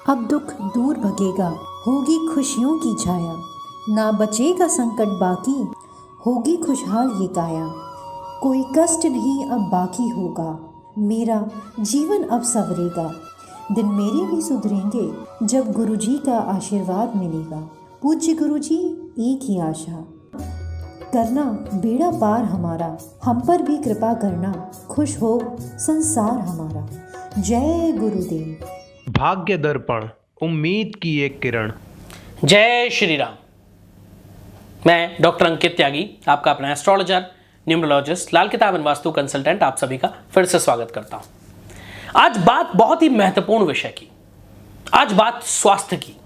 अब दुख दूर भगेगा, होगी खुशियों की छाया, ना बचेगा संकट बाकी, होगी खुशहाल ये काया। कोई कष्ट नहीं अब बाकी होगा, मेरा जीवन अब संवरेगा, दिन मेरे भी सुधरेंगे जब गुरुजी का आशीर्वाद मिलेगा। पूज्य गुरुजी एक ही आशा, करना बेड़ा पार हमारा, हम पर भी कृपा करना, खुश हो संसार हमारा। जय गुरुदेव। भाग्य दर्पण, उम्मीद की एक किरण। जय श्री राम। मैं डॉक्टर अंकित त्यागी, आपका अपना एस्ट्रोलॉजर, न्यूमरोलॉजिस्ट, लाल किताब एंड वास्तु कंसल्टेंट, आप सभी का फिर से स्वागत करता हूं। आज बात बहुत ही महत्वपूर्ण विषय की, आज बात स्वास्थ्य की।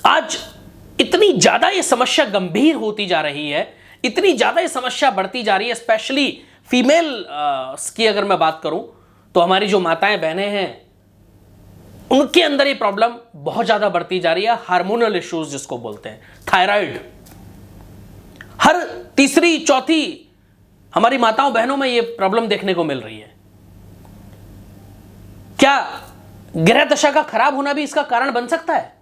आज इतनी ज्यादा ये समस्या गंभीर होती जा रही है, इतनी ज्यादा ये समस्या बढ़ती जा रही है, स्पेशली फीमेल की अगर मैं बात करूं तो हमारी जो माताएं बहनें हैं उनके अंदर ये प्रॉब्लम बहुत ज्यादा बढ़ती जा रही है। हार्मोनल इश्यूज जिसको बोलते हैं, थायराइड। हर तीसरी चौथी हमारी माताओं बहनों में ये प्रॉब्लम देखने को मिल रही है। क्या ग्रह दशा का खराब होना भी इसका कारण बन सकता है?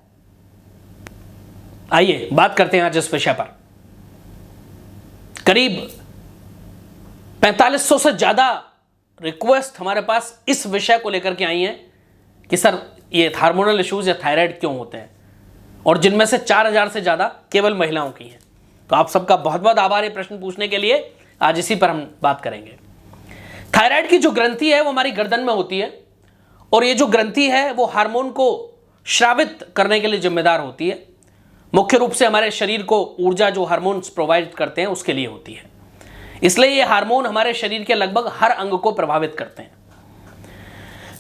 आइए बात करते हैं आज इस विषय पर। करीब 4500 से ज्यादा रिक्वेस्ट हमारे पास इस विषय को लेकर के आई हैं कि सर ये हार्मोनल इश्यूज या थायराइड क्यों होते हैं, और जिनमें से 4000 से ज्यादा केवल महिलाओं की हैं। तो आप सबका बहुत बहुत आभार ये प्रश्न पूछने के लिए। आज इसी पर हम बात करेंगे। थायराइड की जो ग्रंथि है वो हमारी गर्दन में होती है, और ये जो ग्रंथि है वो हार्मोन को स्रावित करने के लिए जिम्मेदार होती है। मुख्य रूप से हमारे शरीर को ऊर्जा जो हार्मोन्स प्रोवाइड करते हैं उसके लिए होती है। इसलिए ये हार्मोन हमारे शरीर के लगभग हर अंग को प्रभावित करते हैं।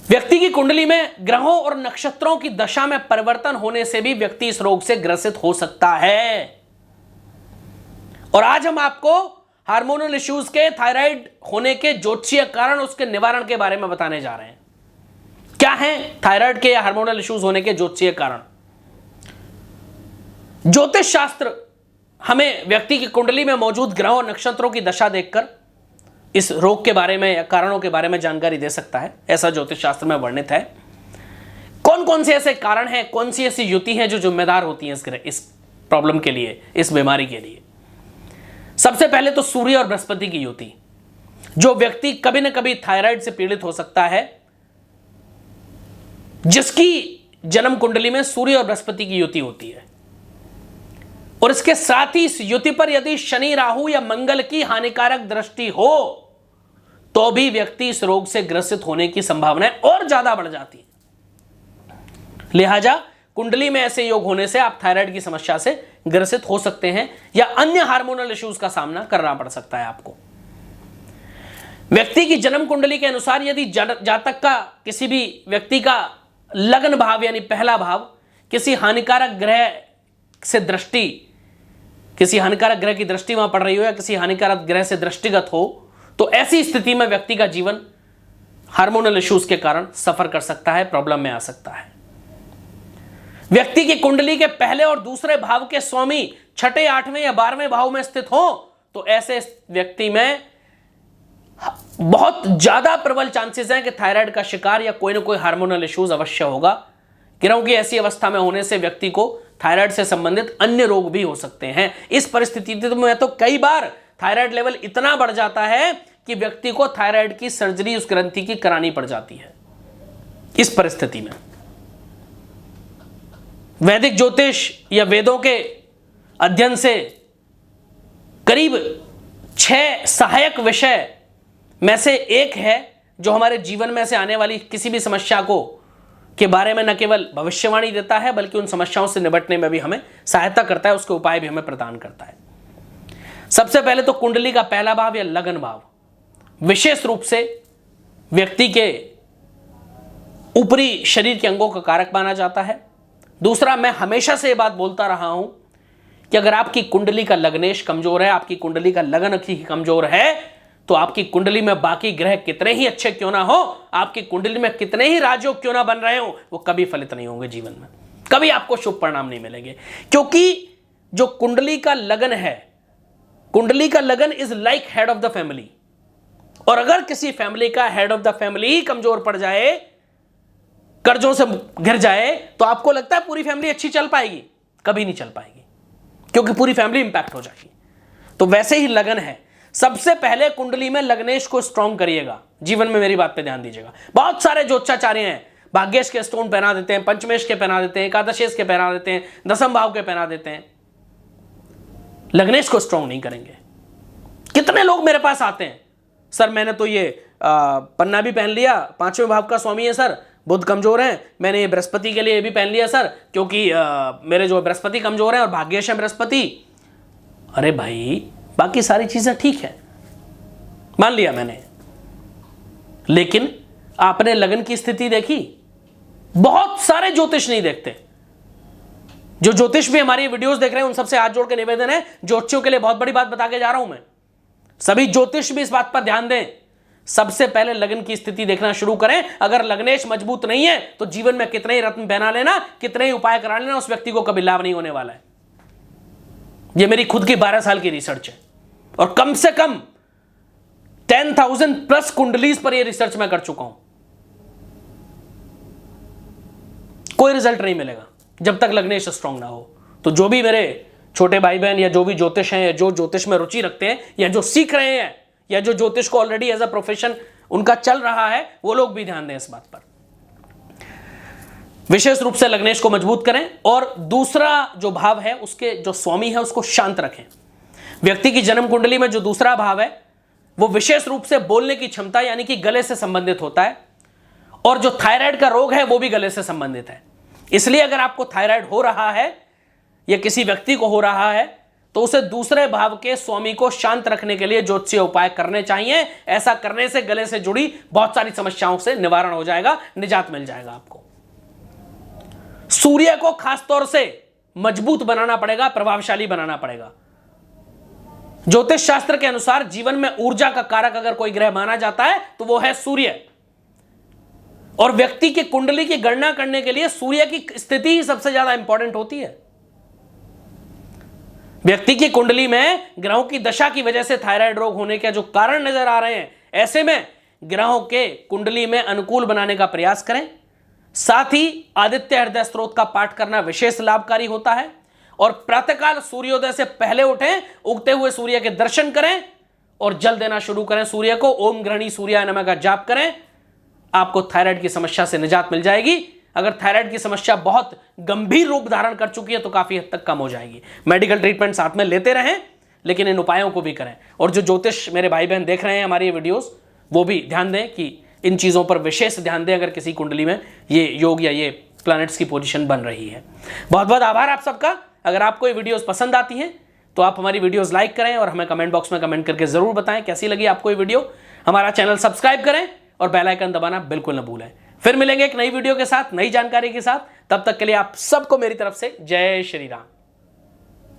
व्यक्ति की कुंडली में ग्रहों और नक्षत्रों की दशा में परिवर्तन होने से भी व्यक्ति इस रोग से ग्रसित हो सकता है। और आज हम आपको हार्मोनल इश्यूज के, थायराइड होने के ज्योतिषीय कारण, उसके निवारण के बारे में बताने जा रहे हैं। क्या है थायराइड के या हार्मोनल इश्यूज होने के ज्योतिषीय कारण? ज्योतिष शास्त्र हमें व्यक्ति की कुंडली में मौजूद ग्रहों और नक्षत्रों की दशा देखकर इस रोग के बारे में या कारणों के बारे में जानकारी दे सकता है, ऐसा ज्योतिष शास्त्र में वर्णित है। कौन कौन से ऐसे कारण हैं, कौन सी ऐसी युति हैं जो जिम्मेदार होती हैं इस प्रॉब्लम के लिए, इस बीमारी के लिए? सबसे पहले तो सूर्य और बृहस्पति की युति। जो व्यक्ति कभी ना कभी थायराइड से पीड़ित हो सकता है, जिसकी जन्म कुंडली में सूर्य और बृहस्पति की युति होती है, और इसके साथ ही इस युति पर यदि शनि, राहु या मंगल की हानिकारक दृष्टि हो तो भी व्यक्ति इस रोग से ग्रसित होने की संभावना और ज्यादा बढ़ जाती है। लिहाजा कुंडली में ऐसे योग होने से आप थायराइड की समस्या से ग्रसित हो सकते हैं, या अन्य हार्मोनल इश्यूज का सामना करना पड़ सकता है आपको। व्यक्ति की जन्म कुंडली के अनुसार यदि जातक का, किसी भी व्यक्ति का लग्न भाव यानी पहला भाव किसी हानिकारक ग्रह से दृष्टि, किसी हानिकारक ग्रह की दृष्टि वहां पड़ रही हो, या किसी हानिकारक ग्रह से दृष्टिगत हो, तो ऐसी स्थिति में व्यक्ति का जीवन हार्मोनल इश्यूज के कारण सफर कर सकता है, प्रॉब्लम में आ सकता है। व्यक्ति की कुंडली के पहले और दूसरे भाव के स्वामी छठे, 8वें या 12वें भाव में स्थित हो तो ऐसे व्यक्ति में बहुत ज्यादा प्रबल चांसेस हैं कि थायराइड का शिकार या कोई ना कोई हार्मोनल इश्यूज अवश्य होगा। ग्रहों की ऐसी अवस्था में होने से व्यक्ति को थायराइड से संबंधित अन्य रोग भी हो सकते हैं। इस परिस्थिति में तो कई बार थायराइड लेवल इतना बढ़ जाता है कि व्यक्ति को थायराइड की सर्जरी उस ग्रंथि की करानी पड़ जाती है। इस परिस्थिति में वैदिक ज्योतिष या वेदों के अध्ययन से करीब 6 सहायक विषय में से एक है जो हमारे जीवन में से आने वाली किसी भी समस्या को के बारे में न केवल भविष्यवाणी देता है, बल्कि उन समस्याओं से निपटने में भी हमें सहायता करता है, उसके उपाय भी हमें प्रदान करता है। सबसे पहले तो कुंडली का पहला भाव या लगन भाव विशेष रूप से व्यक्ति के ऊपरी शरीर के अंगों का कारक माना जाता है। दूसरा, मैं हमेशा से ये बात बोलता रहा हूं कि अगर आपकी कुंडली का लग्नेश कमजोर है, आपकी कुंडली का लगन कमजोर है, तो आपकी कुंडली में बाकी ग्रह कितने ही अच्छे क्यों ना हो, आपकी कुंडली में कितने ही राजयोग क्यों ना बन रहे हो, वो कभी फलित नहीं होंगे जीवन में, कभी आपको शुभ परिणाम नहीं मिलेंगे। क्योंकि जो कुंडली का लगन है, कुंडली का लगन is like head of the family, और अगर किसी फैमिली का हेड ऑफ द फैमिली ही कमजोर पड़ जाए कर्जों से घिर जाए तो आपको लगता है पूरी फैमिली अच्छी चल पाएगी? कभी नहीं चल पाएगी, क्योंकि पूरी फैमिली इंपैक्ट हो जाएगी। तो वैसे ही लगन है, सबसे पहले कुंडली में लग्नेश को स्ट्रॉन्ग करिएगा। जीवन में मेरी बात पे ध्यान दीजिएगा। बहुत सारे ज्योतिषाचार्य हैं, भाग्येश के स्टोन पहना देते हैं, पंचमेश के पहना देते हैं, एकादशेश के पहना देते हैं, दसम भाव के पहना देते हैं, लग्नेश को स्ट्रॉन्ग नहीं करेंगे। कितने लोग मेरे पास आते हैं, सर मैंने तो ये पन्ना भी पहन लिया, 5वें भाव का स्वामी है सर, बुध कमजोर है, मैंने ये बृहस्पति के लिए भी पहन लिया सर, क्योंकि मेरे जो बृहस्पति कमजोर है और भाग्येश है बृहस्पति। अरे भाई, बाकी सारी चीजें ठीक है, मान लिया मैंने, लेकिन आपने लगन की स्थिति देखी? बहुत सारे ज्योतिष नहीं देखते। जो ज्योतिष भी हमारी वीडियोस देख रहे हैं उन सबसे हाथ जोड़ के निवेदन है, ज्योतिषियों के लिए बहुत बड़ी बात बता के जा रहा हूं मैं, सभी ज्योतिष भी इस बात पर ध्यान दें, सबसे पहले लगन की स्थिति देखना शुरू करें। अगर लग्नेश मजबूत नहीं है तो जीवन में कितने ही रत्न पहना लेना, कितने ही उपाय करा लेना, उस व्यक्ति को कभी लाभ नहीं होने वाला है। यह मेरी खुद की 12 साल की रिसर्च है और कम से कम 10,000 प्लस कुंडलीज पर यह रिसर्च मैं कर चुका हूं। कोई रिजल्ट नहीं मिलेगा जब तक लग्नेश स्ट्रांग ना हो। तो जो भी मेरे छोटे भाई बहन या जो भी ज्योतिष हैं या जो ज्योतिष में रुचि रखते हैं या जो सीख रहे हैं या जो ज्योतिष को ऑलरेडी एज अ प्रोफेशन उनका चल रहा है, वो लोग भी ध्यान दें इस बात पर। विशेष रूप से लग्नेश को मजबूत करें और दूसरा जो भाव है उसके जो स्वामी है उसको शांत रखें। व्यक्ति की जन्म कुंडली में जो दूसरा भाव है वो विशेष रूप से बोलने की क्षमता यानी कि गले से संबंधित होता है, और जो थायराइड का रोग है वो भी गले से संबंधित है। इसलिए अगर आपको थायराइड हो रहा है या किसी व्यक्ति को हो रहा है तो उसे दूसरे भाव के स्वामी को शांत रखने के लिए ज्योतिषीय उपाय करने चाहिए। ऐसा करने से गले से जुड़ी बहुत सारी समस्याओं से निवारण हो जाएगा, निजात मिल जाएगा आपको। सूर्य को खासतौर से मजबूत बनाना पड़ेगा, प्रभावशाली बनाना पड़ेगा। ज्योतिष शास्त्र के अनुसार जीवन में ऊर्जा का कारक अगर कोई ग्रह माना जाता है तो वो है सूर्य, और व्यक्ति की कुंडली की गणना करने के लिए सूर्य की स्थिति ही सबसे ज्यादा इंपॉर्टेंट होती है। व्यक्ति की कुंडली में ग्रहों की दशा की वजह से थायराइड रोग होने के जो कारण नजर आ रहे हैं, ऐसे में ग्रहों के कुंडली में अनुकूल बनाने का प्रयास करें। साथ ही आदित्य हृदय स्त्रोत का पाठ करना विशेष लाभकारी होता है, और प्रातःकाल सूर्योदय से पहले उठें, उगते हुए सूर्य के दर्शन करें और जल देना शुरू करें सूर्य को। ओम ग्रहणी सूर्याय नमः का जाप करें, आपको थायराइड की समस्या से निजात मिल जाएगी। अगर थायराइड की समस्या बहुत गंभीर रूप धारण कर चुकी है तो काफी हद तक कम हो जाएगी। मेडिकल ट्रीटमेंट साथ में लेते रहें, लेकिन इन उपायों को भी करें। और जो ज्योतिष मेरे भाई बहन देख रहे हैं हमारी ये वीडियोस, वो भी ध्यान दें कि इन चीजों पर विशेष ध्यान दें अगर किसी कुंडली में ये योग या ये प्लैनेट्स की पोजीशन बन रही है। बहुत बहुत आभार आप सबका। अगर आपको ये वीडियोस पसंद आती हैं तो आप हमारी वीडियोस लाइक करें और हमें कमेंट बॉक्स में कमेंट करके जरूर बताएं कैसी लगी आपको ये वीडियो। हमारा चैनल सब्सक्राइब करें और बेल आइकन दबाना बिल्कुल न भूलें। फिर मिलेंगे एक नई वीडियो के साथ, नई जानकारी के साथ। तब तक के लिए आप सबको मेरी तरफ से जय श्री राम।